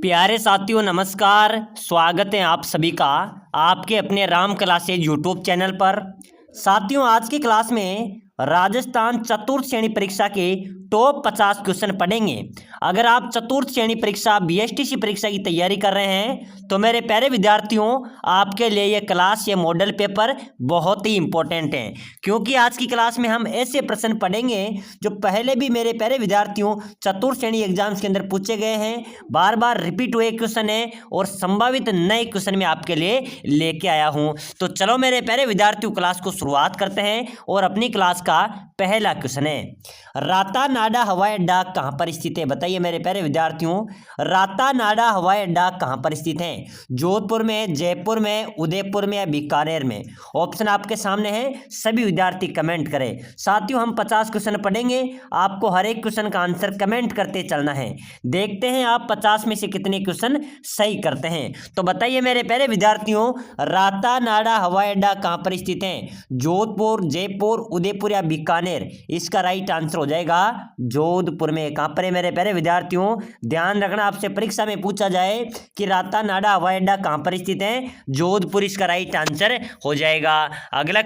प्यारे साथियों नमस्कार। स्वागत है आप सभी का आपके अपने राम क्लासेज यूट्यूब चैनल पर। साथियों आज की क्लास में राजस्थान चतुर्थ श्रेणी परीक्षा के टॉप 50 क्वेश्चन पढ़ेंगे। अगर आप चतुर्थ श्रेणी परीक्षा बीएसटीसी परीक्षा की तैयारी कर रहे हैं तो मेरे प्यारे विद्यार्थियों आपके लिए ये क्लास ये मॉडल पेपर बहुत ही इंपॉर्टेंट है, क्योंकि आज की क्लास में हम ऐसे प्रश्न पढ़ेंगे जो पहले भी मेरे प्यारे विद्यार्थियों चतुर्थ श्रेणी एग्जाम्स के अंदर पूछे गए हैं, बार बार रिपीट हुए क्वेश्चन है और संभावित नए क्वेश्चन में आपके लिए लेके आया हूं। तो चलो मेरे प्यारे विद्यार्थियों क्लास को शुरुआत करते हैं और अपनी क्लास का पहला क्वेश्चन है, रातानाडा हवाई अड्डा कहां पर स्थित है? बताइए मेरे प्यारे विद्यार्थियों, रातानाडा हवाई अड्डा कहां पर स्थित है? जोधपुर में, जयपुर में, उदयपुर में या बीकानेर में? ऑप्शन आपके सामने है, सभी विद्यार्थी कमेंट करें। साथियों हम 50 क्वेश्चन पढ़ेंगे, आपको हर एक क्वेश्चन का आंसर कमेंट करते चलना है। देखते हैं आप 50 में से कितने क्वेश्चन सही करते हैं। तो बताइए मेरे प्यारे विद्यार्थियों, रातानाडा हवाई अड्डा कहां पर स्थित है? जोधपुर, जयपुर, उदयपुर या बीकानेर? इसका राइट आंसर हो जाएगा जोधपुर में। कहां पर है मेरे प्यारे विद्यार्थियों? ध्यान रखना, आपसे परीक्षा में पूछा जाए कि रातानाडा हवाई अड्डा कहां पर स्थित है, जोधपुर इसका राइट आंसर हो जाएगा। अगला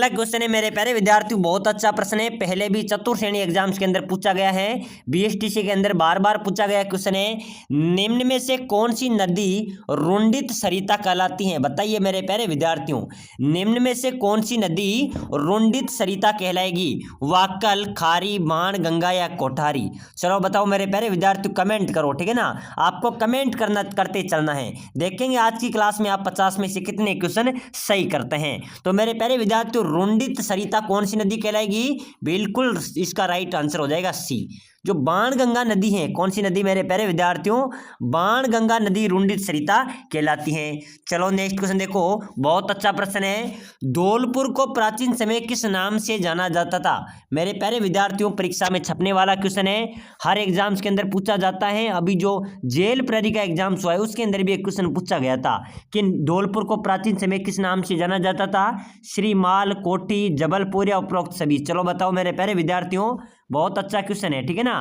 क्वेश्चन है मेरे प्यारे विद्यार्थियों, बहुत अच्छा प्रश्न है, पहले भी चतुर्थ श्रेणी एग्जाम्स के अंदर पूछा गया है, बीएसटीसी के अंदर बार बार पूछा गया क्वेश्चन है। निम्न में से कौन सी नदी रुंडित सरिता कहलाती है? बताइए मेरे प्यारे विद्यार्थियों, निम्न में से कौन सी नदी रुंडित सरिता कहलाएगी? वाकल, खारी, बाण गंगा या कोठारी? चलो बताओ मेरे प्यारे विद्यार्थियों, कमेंट करो, ठीक है ना, आपको कमेंट करते चलना है। देखेंगे आज की क्लास में आप 50 में से कितने क्वेश्चन सही करते हैं। तो मेरे प्यारे विद्यार्थी तो रुंडित सरिता कौन सी नदी कहलाएगी? बिल्कुल इसका राइट आंसर हो जाएगा सी, जो बाणगंगा नदी है। कौन सी नदी मेरे प्यारे विद्यार्थियों? बाणगंगा नदी रुंडित सरिता कहलाती है। चलो नेक्स्ट क्वेश्चन देखो, बहुत अच्छा प्रश्न है, धौलपुर को प्राचीन समय किस नाम से जाना जाता था? मेरे प्यारे विद्यार्थियों परीक्षा में छपने वाला क्वेश्चन है, हर एग्जाम्स के अंदर पूछा जाता है। अभी जो जेल प्रहरी का एग्जाम्स हुआ है उसके अंदर भी एक क्वेश्चन पूछा गया था कि धौलपुर को प्राचीन समय किस नाम से जाना जाता था? श्रीमाल, कोठी, जबलपुर या उपरोक्त सभी? चलो बताओ मेरे प्यारे विद्यार्थियों, बहुत अच्छा क्वेश्चन है, ठीक है ना।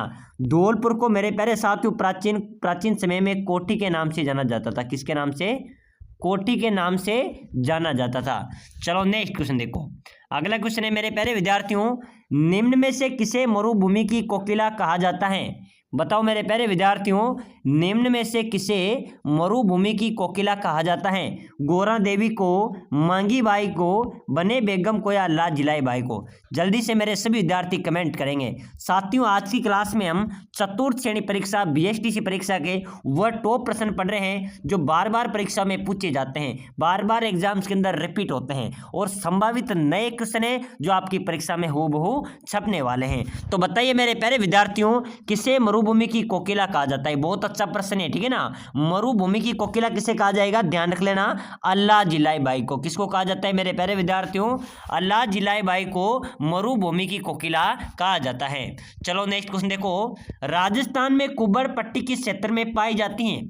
धौलपुर को मेरे प्यारे साथियों प्राचीन समय में कोठी के नाम से जाना जाता था। किसके नाम से? कोठी के नाम से जाना जाता था। चलो नेक्स्ट क्वेश्चन देखो, अगला क्वेश्चन है मेरे प्यारे विद्यार्थियों, निम्न में से किसे मरुभूमि की कोकिला कहा जाता है? बताओ मेरे प्यारे विद्यार्थियों, निम्न में से किसे मरुभूमि की कोकिला कहा जाता है? गोरा देवी को, मांगी बाई को, बने बेगम को या अल्लाह जिलाई बाई को? जल्दी से मेरे सभी विद्यार्थी कमेंट करेंगे। साथियों आज की क्लास में हम चतुर्थ श्रेणी परीक्षा बीएसटीसी परीक्षा के वह टॉप प्रश्न पढ़ रहे हैं जो बार बार परीक्षा में पूछे जाते हैं, बार बार एग्जाम्स के अंदर रिपीट होते हैं और संभावित नए क्वेश्चन है जो आपकी परीक्षा में हूबहू छपने वाले हैं। तो बताइए मेरे प्यारे विद्यार्थियों, किसे मरुभूमि की कोकिला कहा जाता है? बहुत अच्छा प्रश्न है, ठीक है ना। मरुभूमि की कोकिला किसे कहा जाएगा? ध्यान रख लेना, अल्लाह जिलाई बाई को। किसको कहा जाता है मेरे प्यारे विद्यार्थियों? अल्लाह जिलाई बाई को मरुभूमि की कोकिला कहा जाता है। चलो नेक्स्ट क्वेश्चन देखो, राजस्थान में कुब्बड़ पट्टी किस क्षेत्र में पाई जाती है?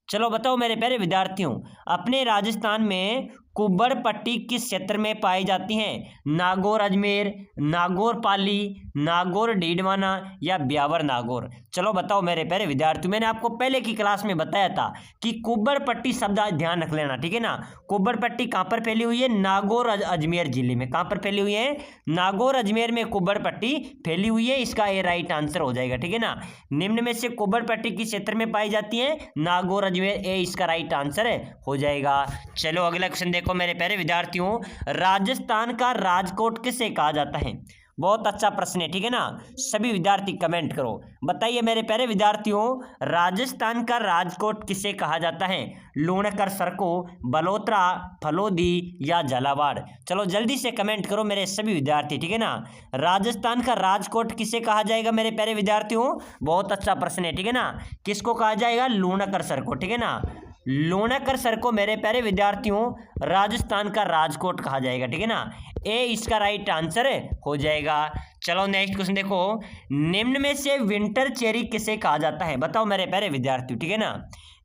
चलो बताओ मेरे प्यारे विद्यार्थियों, अपने राजस्थान में कुब्बड़ पट्टी किस क्षेत्र में पाई जाती हैं? नागौर अजमेर, नागौर पाली, नागौर डीडवाना या ब्यावर नागौर? चलो बताओ मेरे प्यारे विद्यार्थियों, मैंने आपको पहले की क्लास में बताया था कि कुब्बड़ पट्टी शब्द ध्यान रख लेना, ठीक है ना। कुब्बड़ पट्टी कहाँ पर फैली हुई है? नागौर अजमेर जिले में। कहाँ पर फैली हुई है? नागौर अजमेर में कुब्बड़ पट्टी फैली हुई है, इसका ये राइट आंसर हो जाएगा, ठीक है ना। निम्न में से कुब्बड़ पट्टी किस क्षेत्र में पाई जाती है? नागौर अजमेर, ए इसका राइट आंसर हो जाएगा। चलो अगला क्वेश्चन देखो मेरे प्यारे विद्यार्थियों, राजस्थान का राजकोट किसे कहा जाता है? बहुत अच्छा प्रश्न है, ठीक है ना, सभी विद्यार्थी कमेंट करो। बताइए मेरे प्यारे विद्यार्थियों, राजस्थान का राजकोट किसे कहा जाता है? लूणकर सरको, बलोत्रा, फलोदी या झालावाड़? चलो जल्दी से कमेंट करो मेरे सभी विद्यार्थी, ठीक है ना। राजस्थान का राजकोट किसे कहा जाएगा मेरे प्यारे विद्यार्थियों? बहुत अच्छा प्रश्न है, ठीक है ना, किसको कहा जाएगा? लूणकर सर को, ठीक है ना। लूणकर सर को मेरे प्यारे विद्यार्थियों राजस्थान का राजकोट कहा जाएगा, ठीक है ना, ए इसका राइट आंसर हो जाएगा। चलो नेक्स्ट क्वेश्चन देखो, निम्न में से विंटर चेरी किसे कहा जाता है? बताओ मेरे प्यारे विद्यार्थियों, ठीक है ना,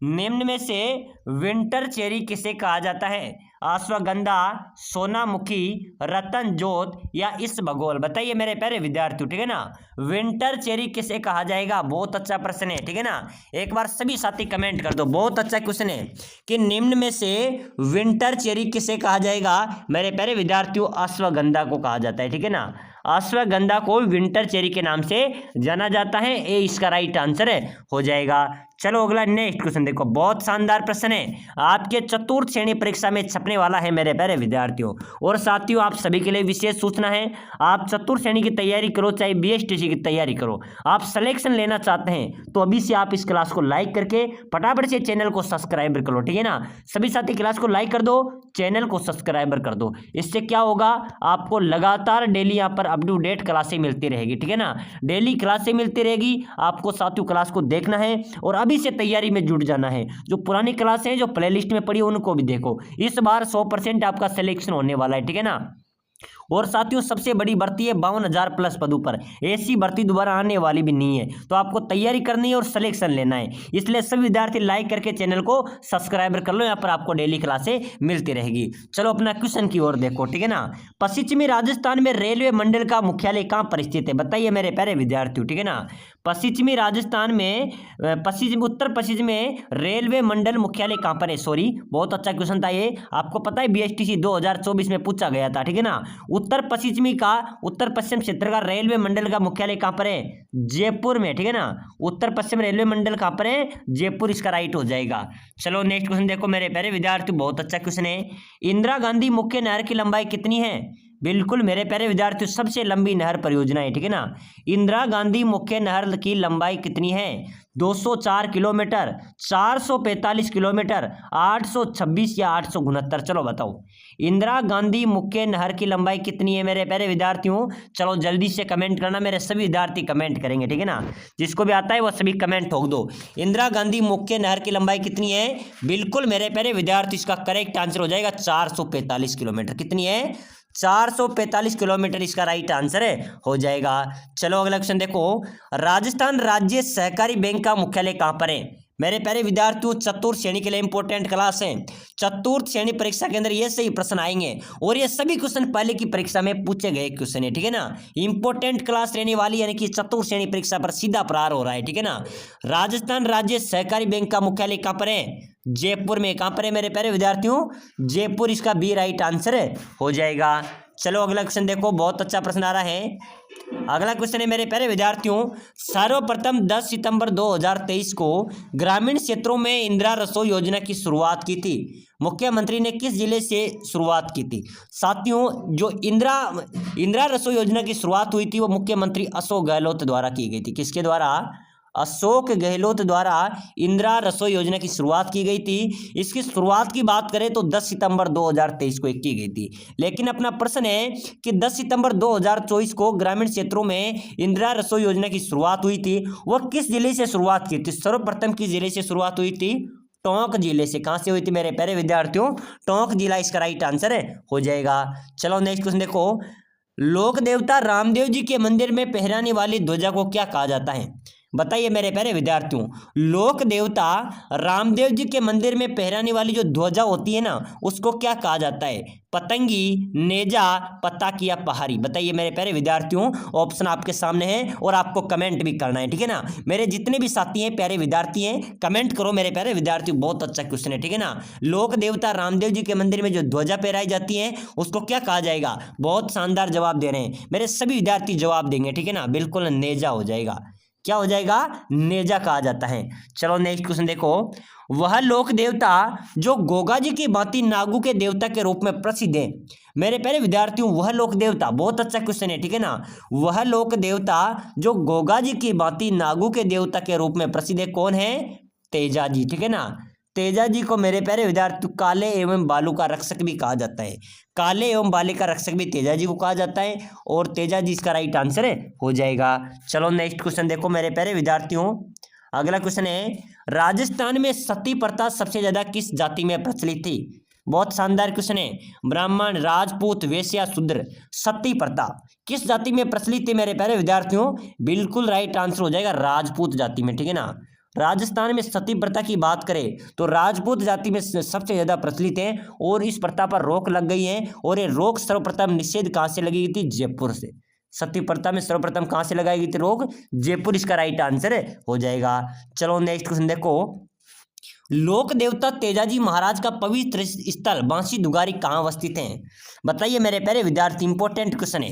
निम्न में से विंटर चेरी किसे कहा जाता है? अश्वगंधा, सोनामुखी, रतन जोत या इसबगोल। बताइए मेरे प्यारे विद्यार्थियों, ठीक है ना। विंटर चेरी किसे कहा जाएगा? बहुत अच्छा प्रश्न है, ठीक है ना। एक बार सभी साथी कमेंट कर दो, बहुत अच्छा क्वेश्चन है कि निम्न में से विंटर चेरी किसे कहा जाएगा? मेरे प्यारे विद्यार्थियों, अश्वगंधा को कहा जाता है, ठीक है ना। अश्वगंधा को विंटर चेरी के नाम से जाना जाता है। ए इसका राइट आंसर है, हो जाएगा। चलो अगला नेक्स्ट क्वेश्चन देखो, बहुत शानदार प्रश्न है, आपके चतुर्थ श्रेणी परीक्षा में छपने वाला है मेरे प्यारे विद्यार्थियों। और साथियों, आप सभी के लिए विशेष सूचना है, आप चतुर्थ श्रेणी की तैयारी करो चाहे बीएसटीसी की तैयारी करो, आप सिलेक्शन लेना चाहते हैं तो अभी से आप इस क्लास को लाइक करके फटाफट से चैनल को सब्सक्राइब कर लो, ठीक है ना। सभी साथी क्लास को लाइक कर दो, चैनल को सब्सक्राइबर कर दो। इससे क्या होगा, आपको लगातार डेली यहाँ पर अप टू डेट क्लासें मिलती रहेगी, ठीक है ना। डेली क्लासें मिलती रहेगी, आपको साथियों क्लास को देखना है और अभी से तैयारी में जुट जाना है। जो पुरानी क्लासें हैं जो प्लेलिस्ट में पड़ी उनको भी देखो, इस बार 100% आपका सिलेक्शन होने वाला है, ठीक है ना। और साथियों, सबसे बड़ी भर्ती है 52,000 प्लस पदों पर, ऐसी भर्ती दोबारा आने वाली भी नहीं है, तो आपको तैयारी करनी है और सिलेक्शन लेना है। इसलिए सभी विद्यार्थी लाइक करके चैनल को सब्सक्राइब कर लो, यहाँ पर आपको डेली क्लासें मिलती रहेगी। चलो अपना क्वेश्चन की ओर देखो, ठीक है ना। पश्चिमी राजस्थान में रेलवे मंडल का मुख्यालय कहाँ पर स्थित है? बताइए मेरे प्यारे विद्यार्थियों, ठीक है ना। पश्चिमी राजस्थान में उत्तर पश्चिम में रेलवे मंडल मुख्यालय कहाँ पर है? सॉरी, बहुत अच्छा क्वेश्चन था ये, आपको पता है बीएसटीसी 2024 में पूछा गया था, ठीक है ना। उत्तर पश्चिम क्षेत्र का रेलवे मंडल का मुख्यालय कहाँ पर है? जयपुर में, ठीक है ना। उत्तर पश्चिम रेलवे मंडल कहाँ पर है? जयपुर, इसका राइट हो जाएगा। चलो नेक्स्ट क्वेश्चन देखो मेरे प्यारे विद्यार्थी, बहुत अच्छा क्वेश्चन है, इंदिरा गांधी मुख्य नहर की लंबाई कितनी है? बिल्कुल मेरे प्यारे विद्यार्थियों, सबसे लंबी नहर परियोजना है, ठीक है ना। इंदिरा गांधी मुख्य नहर की लंबाई कितनी है? 204 किलोमीटर, 445 किलोमीटर, 826 या 869? चलो बताओ, इंदिरा गांधी मुख्य नहर की लंबाई कितनी है मेरे प्यारे विद्यार्थियों? चलो जल्दी से कमेंट करना, मेरे सभी विद्यार्थी कमेंट करेंगे, ठीक है ना। जिसको भी आता है वो सभी कमेंट ठोक दो। इंदिरा गांधी मुख्य नहर की लंबाई कितनी है? बिल्कुल मेरे प्यारे विद्यार्थी, इसका करेक्ट आंसर हो जाएगा 445 किलोमीटर। कितनी है? 445 किलोमीटर, इसका राइट आंसर है, हो जाएगा। चलो अगला क्वेश्चन देखो, राजस्थान राज्य सहकारी बैंक का मुख्यालय कहां पर है? मेरे प्यारे विद्यार्थियों, चतुर्थ श्रेणी के लिए इंपॉर्टेंट क्लास है। चतुर्थ श्रेणी परीक्षा के अंदर ये सही प्रश्न आएंगे और ये सभी क्वेश्चन पहले की परीक्षा में पूछे गए क्वेश्चन है, ठीक है ना। इंपॉर्टेंट क्लास रहने वाली, यानी कि चतुर्थ श्रेणी परीक्षा पर सीधा प्रहार हो रहा है, ठीक है ना। राजस्थान राज्य सहकारी बैंक का मुख्यालय कहां पर है? जयपुर में। कहां पर है मेरे प्यारे विद्यार्थियों? जयपुर, इसका बी राइट आंसर है, हो जाएगा। चलो अगला क्वेश्चन देखो, बहुत अच्छा प्रश्न आ रहा है। अगला क्वेश्चन है मेरे प्यारे विद्यार्थियों, सर्वप्रथम 10 सितंबर 2023 को ग्रामीण क्षेत्रों में इंदिरा रसोई योजना की शुरुआत की थी। मुख्यमंत्री ने किस जिले से शुरुआत की थी? साथियों, जो इंदिरा रसोई योजना की शुरुआत हुई थी वो मुख्यमंत्री अशोक गहलोत द्वारा की गई थी। किसके द्वारा? अशोक गहलोत द्वारा इंदिरा रसोई योजना की शुरुआत की गई थी। इसकी शुरुआत की बात करें तो 10 सितंबर 2023 को की गई थी। लेकिन अपना प्रश्न है कि 10 सितंबर 2024 को ग्रामीण क्षेत्रों में इंदिरा रसोई योजना की शुरुआत हुई थी, वह किस जिले से शुरुआत की थी? सर्वप्रथम किस जिले से शुरुआत हुई थी? टोंक जिले से। कहां से हुई थी मेरे प्यारे विद्यार्थियों? टोंक जिला, इसका राइट आंसर है, हो जाएगा। चलो नेक्स्ट क्वेश्चन देखो, लोक देवता रामदेव जी के मंदिर में फहराने वाली ध्वजा को क्या कहा जाता है? बताइए मेरे प्यारे विद्यार्थियों, लोक देवता रामदेव जी के मंदिर में फहराने वाली जो ध्वजा होती है ना, उसको क्या कहा जाता है? पतंगी, नेजा, पताकी या पहाड़ी? बताइए मेरे प्यारे विद्यार्थियों, ऑप्शन आपके सामने है और आपको कमेंट भी करना है, ठीक है ना। मेरे जितने भी साथी हैं, प्यारे विद्यार्थी हैं, कमेंट करो मेरे प्यारे विद्यार्थियों, बहुत अच्छा क्वेश्चन है, ठीक है ना। लोक देवता रामदेव जी के मंदिर में जो ध्वजा फहराई जाती है उसको क्या कहा जाएगा? बहुत शानदार जवाब दे रहे हैं मेरे सभी विद्यार्थी, जवाब देंगे, ठीक है ना। बिल्कुल नेजा हो जाएगा। क्या हो जाएगा? नेजा कहा जाता है। चलो नेक्स्ट क्वेश्चन देखो, वह लोक देवता जो गोगा जी की भांति नागू के देवता के रूप में प्रसिद्ध है। मेरे प्यारे विद्यार्थियों, वह लोक देवता, बहुत अच्छा क्वेश्चन है, ठीक है ना। वह लोक देवता जो गोगा जी की भांति नागू के देवता के रूप में प्रसिद्ध है, कौन है? तेजा जी, ठीक है ना। तेजा जी को मेरे प्यारे विद्यार्थी काले एवं बालू का रक्षक भी कहा जाता है। काले एवं बाले का रक्षक भी तेजा जी को कहा जाता है और तेजा जी इसका राइट आंसर है, हो जाएगा। चलो नेक्स्ट क्वेश्चन देखो मेरे प्यारे विद्यार्थियों, अगला क्वेश्चन है, राजस्थान में सती प्रथा सबसे ज्यादा किस जाति में प्रचलित थी? बहुत शानदार क्वेश्चन है। ब्राह्मण, राजपूत, वैश्य, शूद्र, सती प्रथा किस जाति में प्रचलित थी मेरे प्यारे विद्यार्थियों? बिल्कुल राइट आंसर हो जाएगा राजपूत जाति में, ठीक है ना। राजस्थान में सती प्रथा की बात करें तो राजपूत जाति में सबसे ज्यादा प्रचलित है और इस प्रथा पर रोक लग गई है। और ये रोक सर्वप्रथम निषेध कहां से लगी गई थी? जयपुर से। सती प्रथा में सर्वप्रथम कहां से लगाई गई थी रोक? जयपुर इसका राइट आंसर हो जाएगा। चलो नेक्स्ट क्वेश्चन देखो, लोक देवता तेजाजी महाराज का पवित्र स्थल बांसी दुगारी कहाँ अवस्थित है? बताइए मेरे प्यारे विद्यार्थी, इंपॉर्टेंट क्वेश्चन है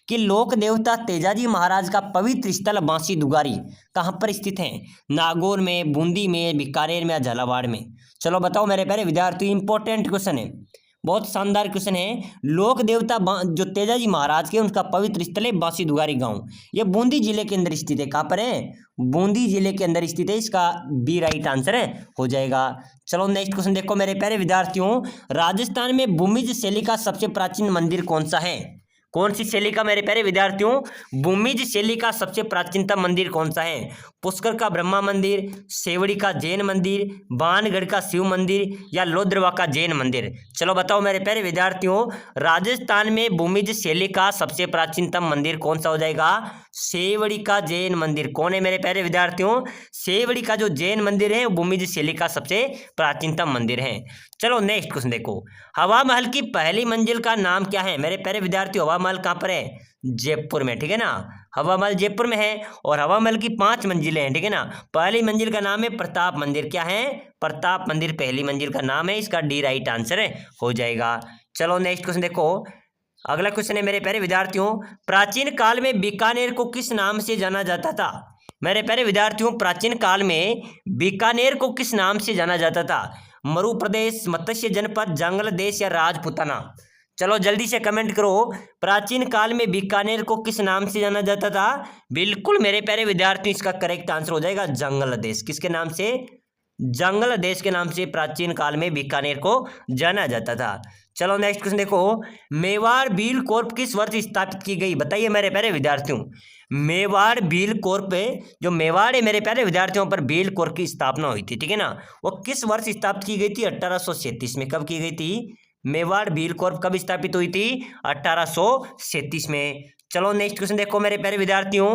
कि लोक देवता तेजाजी महाराज का पवित्र स्थल बांसी दुगारी कहाँ पर स्थित है? नागौर में, बूंदी में, बीकानेर में या झालावाड़ में? चलो बताओ मेरे प्यारे विद्यार्थी, इंपॉर्टेंट क्वेश्चन है, बहुत शानदार क्वेश्चन है। लोक देवता जो तेजाजी महाराज के उनका पवित्र स्थल है बांसी दुगारी गांव, ये बूंदी जिले के अंदर स्थित है। कहाँ पर है? बूंदी जिले के अंदर स्थित है। इसका बी राइट आंसर है हो जाएगा। चलो नेक्स्ट क्वेश्चन देखो मेरे प्यारे विद्यार्थियों, राजस्थान में भूमिज शैली का सबसे प्राचीन मंदिर कौन सा है? कौन सी शैली का मेरे प्यारे विद्यार्थियों? भूमिज शैली का सबसे प्राचीनतम मंदिर कौन सा है? पुष्कर का ब्रह्मा मंदिर, सेवड़ी का जैन मंदिर, बाणगढ़ का शिव मंदिर या लोद्रवा का जैन मंदिर? चलो बताओ मेरे प्यारे विद्यार्थियों, राजस्थान में भूमिज शैली का सबसे प्राचीनतम मंदिर कौन सा हो जाएगा? सेवड़ी का जैन मंदिर। कौन है मेरे प्यारे विद्यार्थियों? सेवड़ी का जो जैन मंदिर है वो भूमिज शैली का सबसे प्राचीनतम मंदिर है। चलो नेक्स्ट क्वेश्चन देखो, हवा महल की पहली मंजिल का नाम क्या है? मेरे प्यारे विद्यार्थियों, हवा महल कहाँ पर है? जयपुर में, ठीक है ना। हवा महल जयपुर में है और हवा महल की 5 मंजिलें हैं, ठीक है ना। पहली मंजिल का नाम है प्रताप मंदिर। क्या है? प्रताप मंदिर पहली मंजिल का नाम है। इसका डी राइट आंसर है हो जाएगा। चलो नेक्स्ट क्वेश्चन देखो, अगला क्वेश्चन है मेरे प्यारे विद्यार्थियों, प्राचीन काल में बीकानेर को किस नाम से जाना जाता था? मेरे प्यारे विद्यार्थियों, प्राचीन काल में बीकानेर को किस नाम से जाना जाता था? मरु प्रदेश, मत्स्य जनपद, जंगल देश या राजपुताना? चलो जल्दी से कमेंट करो, प्राचीन काल में बीकानेर को किस नाम से जाना जाता था? बिल्कुल मेरे प्यारे विद्यार्थियों, इसका करेक्ट आंसर हो जाएगा जंगल देश। किसके नाम से? जंगल देश के नाम से प्राचीन काल में बीकानेर को जाना जाता था। चलो नेक्स्ट क्वेश्चन देखो, मेवाड़ बील कॉर्प किस वर्ष स्थापित की गई? बताइए मेरे प्यारे विद्यार्थियों, मेवाड़ बील कॉर्प, जो मेवाड़ है मेरे प्यारे विद्यार्थियों पर बील कॉर्प की स्थापना हुई थी, ठीक है ना, वो किस वर्ष स्थापित की गई थी? 1837 में। कब की गई थी? मेवाड़ बील कॉर्प कब स्थापित हुई थी? 1837 में। चलो नेक्स्ट क्वेश्चन देखो मेरे प्यारे विद्यार्थियों,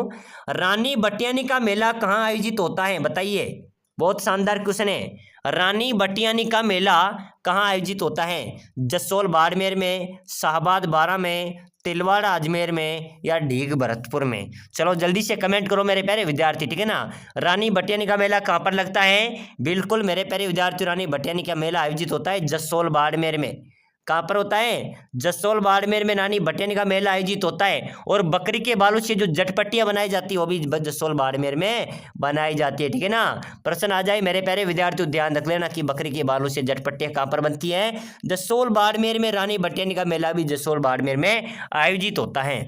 रानी बटियानी का मेला कहाँ आयोजित होता है? बताइए, बहुत शानदार क्वेश्चन है। रानी बटियानी का मेला कहाँ आयोजित होता है? जसोल बाड़मेर में, शाहबाद बारा में, तिलवाड़ा अजमेर में या ढीग भरतपुर में? चलो जल्दी से कमेंट करो मेरे प्यारे विद्यार्थी, ठीक है ना। रानी बटियानी का मेला कहाँ पर लगता है? बिल्कुल मेरे प्यारे विद्यार्थी, रानी बटियानी का मेला आयोजित होता है जसोल बाड़मेर में। कहाँ पर होता है? जसोल बाड़मेर में रानी बटियानी का मेला आयोजित होता है। और बकरी के बालों से जो जटपट्टियां बनाई जाती है वो भी जसोल बाड़मेर में बनाई जाती है, ठीक है ना। प्रश्न आ जाए मेरे प्यारे विद्यार्थियों, ध्यान रख लेना कि बकरी के बालों से जटपट्टियां कहाँ पर बनती है? जसोल बाड़मेर में। रानी बटियानी का मेला भी जसोल बाड़मेर में आयोजित होता है।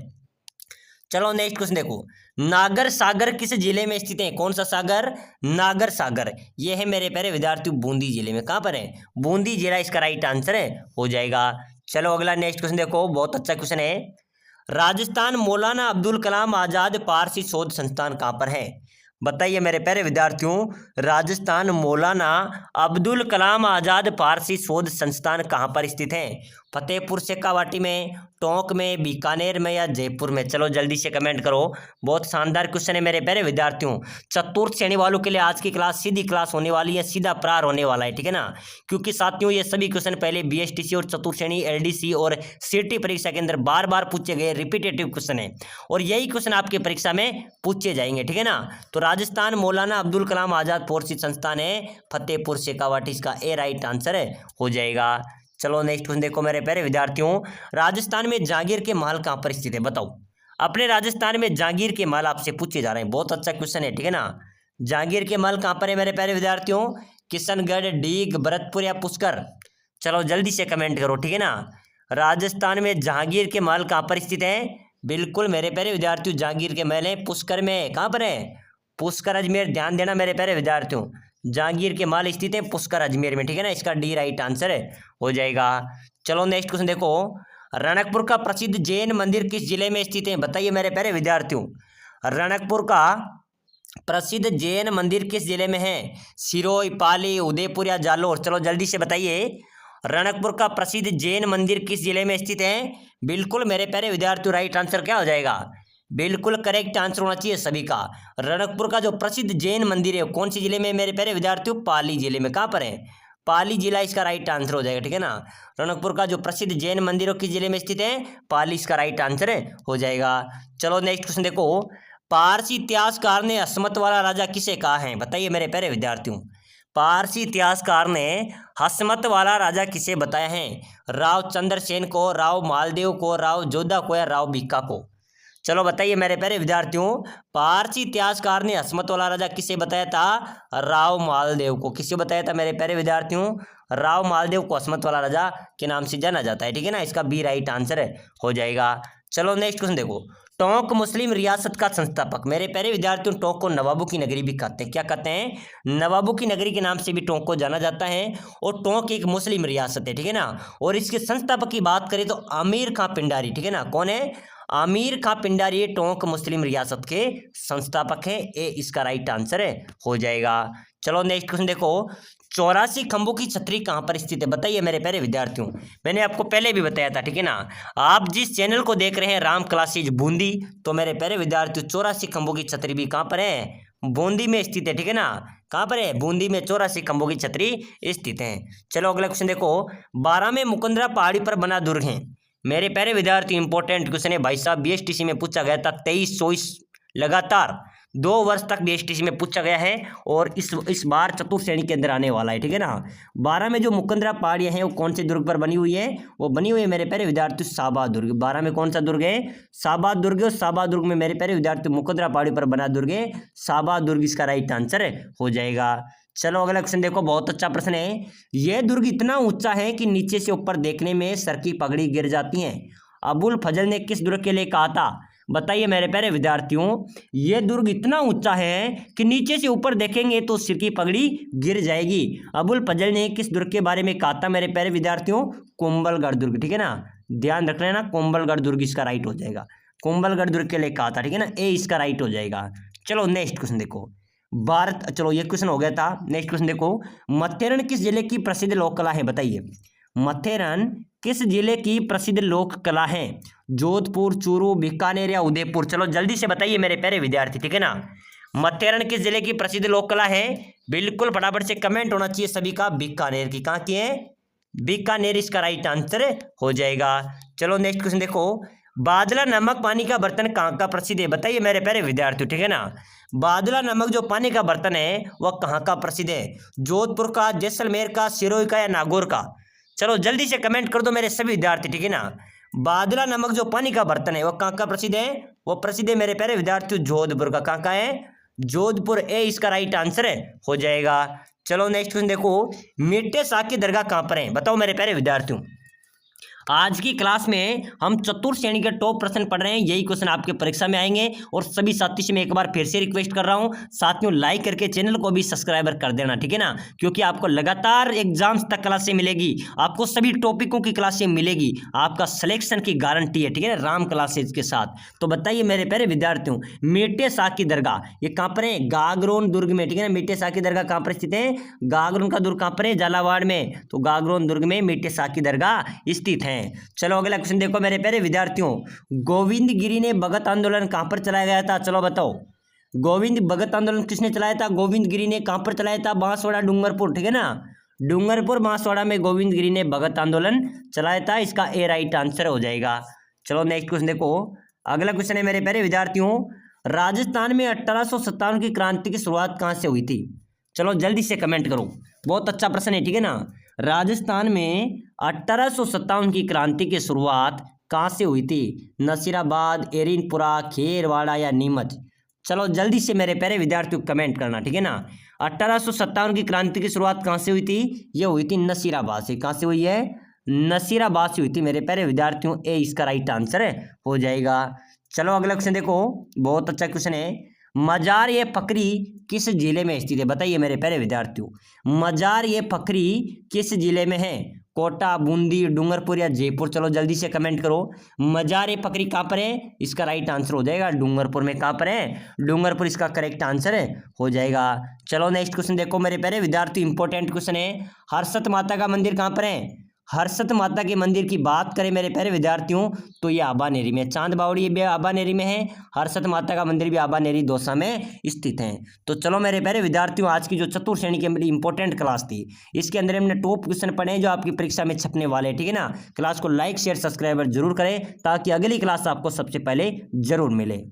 चलो नेक्स्ट क्वेश्चन देखो, नागर सागर किस जिले में स्थित है? कौन सा सागर? नागर सागर, ये है मेरे प्यारे विद्यार्थियों बूंदी जिले में। कहाँ पर है? बूंदी जिला इसका राइट आंसर है हो जाएगा। चलो अगला नेक्स्ट क्वेश्चन देखो, बहुत अच्छा क्वेश्चन है। राजस्थान मौलाना अब्दुल कलाम आजाद पारसी शोध संस्थान कहाँ पर है? बताइए मेरे प्यारे विद्यार्थियों, राजस्थान मौलाना अब्दुल कलाम आजाद पारसी शोध संस्थान कहाँ पर स्थित है? फतेहपुर शेखावाटी में, टोंक में, बीकानेर में या जयपुर में? चलो जल्दी से कमेंट करो, बहुत शानदार क्वेश्चन है मेरे प्यारे विद्यार्थियों। चतुर्थ श्रेणी वालों के लिए आज की क्लास सीधी क्लास होने वाली है, सीधा प्रार होने वाला है, ठीक है ना। क्योंकि साथियों ये सभी क्वेश्चन पहले बीएसटीसी और चतुर्थ श्रेणी एलडीसी और सीटी परीक्षा के अंदर बार बार पूछे गए रिपीटेटिव क्वेश्चन है और यही क्वेश्चन आपकी परीक्षा में पूछे जाएंगे, ठीक है ना। तो राजस्थान मौलाना अब्दुल कलाम आजाद पारसी संस्थान है फतेहपुर शेखावाटी, इसका ए राइट आंसर है हो जाएगा। चलो नेक्स्ट क्वेश्चन देखो मेरे प्यारे विद्यार्थियों, राजस्थान में जागीर के महल कहाँ पर स्थित है? बताओ, अपने राजस्थान में जागीर के महल आपसे पूछे जा रहे हैं, बहुत अच्छा क्वेश्चन है, ठीक है ना। जागीर के महल कहाँ पर है मेरे प्यारे विद्यार्थियों? किशनगढ़, डीग, भरतपुर या पुष्कर? चलो जल्दी से कमेंट करो, ठीक है ना। राजस्थान में जहांगीर के महल कहाँ पर स्थित है? बिल्कुल मेरे प्यारे विद्यार्थियों, जहांगीर के महल है पुष्कर में। कहाँ पर है? पुष्कर अजमेर। ध्यान देना मेरे प्यारे विद्यार्थियों, जहांगीर के महल स्थित है पुष्कर अजमेर में, ठीक है ना। इसका डी राइट आंसर है हो जाएगा। चलो नेक्स्ट क्वेश्चन देखो, रणकपुर का प्रसिद्ध जैन मंदिर किस जिले में स्थित है? बताइए मेरे प्यारे विद्यार्थियों, रणकपुर का प्रसिद्ध जैन मंदिर किस जिले में है? सिरोही, पाली, उदयपुर या जालोर? चलो जल्दी से बताइए, रणकपुर का प्रसिद्ध जैन मंदिर किस जिले में स्थित है? बिल्कुल मेरे प्यारे विद्यार्थियों, राइट आंसर क्या हो जाएगा? बिल्कुल करेक्ट आंसर होना चाहिए सभी का। रणकपुर का जो प्रसिद्ध जैन मंदिर है कौन सी जिले में मेरे प्यारे विद्यार्थियों? पाली जिले में। कहाँ पर है? पाली जिला इसका राइट आंसर हो जाएगा, ठीक है ना। रणकपुर का जो प्रसिद्ध जैन मंदिर किस जिले में स्थित है? पाली इसका राइट आंसर हो जाएगा। चलो नेक्स्ट क्वेश्चन देखो, पारसी इतिहासकार ने हसमत वाला राजा किसे कहा है? बताइए मेरे प्यारे विद्यार्थियों, पारसी इतिहासकार ने हसमत वाला राजा किसे बताया है? राव चंद्रसेन को, राव मालदेव को, राव जोधा को या राव भिक्का को? चलो बताइए मेरे प्यारे विद्यार्थियों, पारसी इतिहासकार ने हसमत वाला राजा किसे बताया था? राव मालदेव को। किसे बताया था मेरे प्यारे विद्यार्थियों? राव मालदेव को हसमत वाला राजा के नाम से जाना जाता है, ठीक है ना। इसका बी राइट आंसर हो जाएगा। चलो नेक्स्ट क्वेश्चन देखो, टोंक मुस्लिम रियासत का संस्थापक। मेरे प्यारे विद्यार्थियों, टोंक को नवाबों की नगरी भी कहते हैं। क्या कहते हैं? नवाबों की नगरी के नाम से भी टोंक को जाना जाता है। और टोंक एक मुस्लिम रियासत है, ठीक है ना। और इसके संस्थापक की बात करें तो आमिर खां पिंडारी, ठीक है ना। कौन है? आमिर खां पिंडारी टोंक मुस्लिम रियासत के संस्थापक हैं। ए इसका राइट आंसर हो जाएगा। चलो नेक्स्ट क्वेश्चन देखो, 84 खंभों की छतरी कहाँ पर स्थित है? बताइए मेरे प्यारे विद्यार्थियों, मैंने आपको पहले भी बताया था, ठीक है ना। आप जिस चैनल को देख रहे हैं राम क्लासेज बूंदी, तो मेरे प्यारे विद्यार्थियों 84 खंभों की छतरी भी कहाँ पर है? बूंदी में स्थित है, ठीक है ना। कहाँ पर है? बूंदी में 84 खंभों की छतरी स्थित है। चलो अगला क्वेश्चन देखो, 12 में मुकंदरा पहाड़ी पर बना दुर्ग है। मेरे प्यारे विद्यार्थी इंपॉर्टेंट क्वेश्चन है भाई साहब, बीएसटीसी में पूछा गया था 23-24 लगातार 2 वर्ष तक बीएसटीसी में पूछा गया है। और इस बार चतुर्थ श्रेणी के अंदर आने वाला है, ठीक है ना। 12 में जो मुकंदरा पहाड़ियां हैं वो कौन से दुर्ग पर बनी हुई है? वो बनी हुई है मेरे प्यारे विद्यार्थी साबा दुर्ग। 12 में कौन सा दुर्ग है? साबा दुर्ग। और साबा दुर्ग में मेरे प्यारे विद्यार्थी मुकंदरा पहाड़ी पर बना दुर्ग है साबा दुर्ग, इसका राइट आंसर हो जाएगा। चलो अगला क्वेश्चन देखो, बहुत अच्छा प्रश्न है। यह दुर्ग इतना ऊंचा है कि नीचे से ऊपर देखने में सर की पगड़ी गिर जाती है। अबुल फजल ने किस दुर्ग के लिए कहा था? बताइए मेरे प्यारे विद्यार्थियों, यह दुर्ग इतना ऊंचा है कि नीचे से ऊपर देखेंगे तो सिर की पगड़ी गिर जाएगी। अबुल फजल ने किस दुर्ग के बारे में कहा था मेरे प्यारे विद्यार्थियों? कुंभलगढ़ दुर्ग, ठीक है ना। ध्यान रख लेना, कुंभलगढ़ दुर्ग इसका राइट हो जाएगा। कुंभलगढ़ दुर्ग के लिए कहा था, ठीक है ना। ए इसका राइट हो जाएगा। चलो नेक्स्ट क्वेश्चन देखो, भारत, चलो ये क्वेश्चन हो गया था। नेक्स्ट क्वेश्चन देखो, मथेरन किस जिले की प्रसिद्ध लोक कला है? बताइए मथेरन किस जिले की प्रसिद्ध लोक कला है? जोधपुर, चूरू, बीकानेर या उदयपुर? चलो जल्दी से बताइए मेरे प्यारे विद्यार्थी, ठीक है ना। मथेरन किस जिले की प्रसिद्ध लोक कला है? बिल्कुल फटाफट से कमेंट होना चाहिए सभी का। बीकानेर की। कहाँ की है? बीकानेर इसका राइट आंसर हो जाएगा। चलो नेक्स्ट क्वेश्चन देखो, बादला नमक पानी का बर्तन कहाँ का प्रसिद्ध है? बताइए मेरे प्यारे विद्यार्थी, ठीक है ना। बादला नमक जो पानी का बर्तन है वह कहाँ का प्रसिद्ध है? जोधपुर का, जैसलमेर का, सिरोही का या नागौर का? चलो जल्दी से कमेंट कर दो मेरे सभी विद्यार्थी, ठीक है ना। बादला नमक जो पानी का बर्तन है वह कहाँ का प्रसिद्ध है? वो प्रसिद्ध है मेरे प्यारे विद्यार्थियों जोधपुर का। कहाँ का है? जोधपुर। ए इसका राइट आंसर हो जाएगा। चलो नेक्स्ट क्वेश्चन देखो, मीठे साग की दरगाह कहाँ पर है? बताओ मेरे प्यारे विद्यार्थियों। आज की क्लास में हम चतुर्थ श्रेणी के टॉप प्रश्न पढ़ रहे हैं, यही क्वेश्चन आपके परीक्षा में आएंगे। और सभी साथी से मैं एक बार फिर से रिक्वेस्ट कर रहा हूं, साथियों लाइक करके चैनल को भी सब्सक्राइबर कर देना, ठीक है ना। क्योंकि आपको लगातार एग्जाम्स तक क्लासें मिलेगी, आपको सभी टॉपिकों की क्लासें मिलेगी, आपका सिलेक्शन की गारंटी है, ठीक है ना, राम क्लासेज के साथ। तो बताइए मेरे प्यारे विद्यार्थियों, मीठे साग की दरगाह ये कहाँ पर है? गागरोन दुर्ग में, ठीक है ना। मीठे साग की दरगाह कहाँ पर स्थित है? गागरोन का दुर्ग कहाँ पर है? झालावाड़ में। तो गागरोन दुर्ग में मीठे साग की दरगाह स्थित है। चलो अगला क्वेश्चन देखो मेरे प्यारे विद्यार्थियों, गोविंद गिरी ने भगत आंदोलन कहां पर चलाया गया था? चलो बताओ, गोविंद भगत आंदोलन किसने चलाया था? गोविंद गिरी ने। कहां पर चलाया था? बांसवाड़ा, डूंगरपुर, ठीक है ना। डूंगरपुर, बांसवाड़ा में गोविंद गिरी ने भगत आंदोलन चलाया था। इसका ए राइट आंसर हो जाएगा। चलो नेक्स्ट क्वेश्चन देखो, अगला क्वेश्चन है मेरे प्यारे विद्यार्थियों, राजस्थान में 1857 की क्रांति की शुरुआत कहां से हुई थी? चलो जल्दी से कमेंट करो, बहुत अच्छा प्रश्न है, ठीक है ना। राजस्थान में 1857 की क्रांति की शुरुआत कहाँ से हुई थी? नसीराबाद, एरिनपुरा, खेरवाड़ा या नीमच? चलो जल्दी से मेरे प्यारे विद्यार्थियों कमेंट करना, ठीक है ना। 1857 की क्रांति की शुरुआत कहाँ से हुई थी? ये हुई थी नसीराबाद से। कहाँ से हुई है? नसीराबाद से हुई थी मेरे प्यारे विद्यार्थियों। ए इसका राइट आंसर हो जाएगा। चलो अगला क्वेश्चन देखो, बहुत अच्छा क्वेश्चन है, मजार ये फकरी किस जिले में स्थित है? बताइए मेरे प्यारे विद्यार्थियों, मजार ये फकरी किस जिले में है? कोटा, बूंदी, डूंगरपुर या जयपुर? चलो जल्दी से कमेंट करो, मजार ये फकरी कहाँ पर है? इसका राइट आंसर हो जाएगा डूंगरपुर में। कहाँ पर है? डूंगरपुर इसका करेक्ट आंसर हो जाएगा। चलो नेक्स्ट क्वेश्चन देखो मेरे प्यारे विद्यार्थी, इंपॉर्टेंट क्वेश्चन है, हर्षत माता का मंदिर कहाँ पर है? हर्षद माता के मंदिर की बात करें मेरे प्यारे विद्यार्थियों तो ये आबानेरी में, चांद बावड़ी भी आबानेरी में है, हर्षद माता का मंदिर भी आबानेरी दौसा में स्थित है। तो चलो मेरे प्यारे विद्यार्थियों, आज की जो चतुर्थ श्रेणी की मेरी इंपॉर्टेंट क्लास थी, इसके अंदर हमने टॉप क्वेश्चन पढ़े जो आपकी परीक्षा में छपने वाले, ठीक है ना। क्लास को लाइक शेयर सब्सक्राइबर जरूर करें ताकि अगली क्लास आपको सबसे पहले जरूर मिले।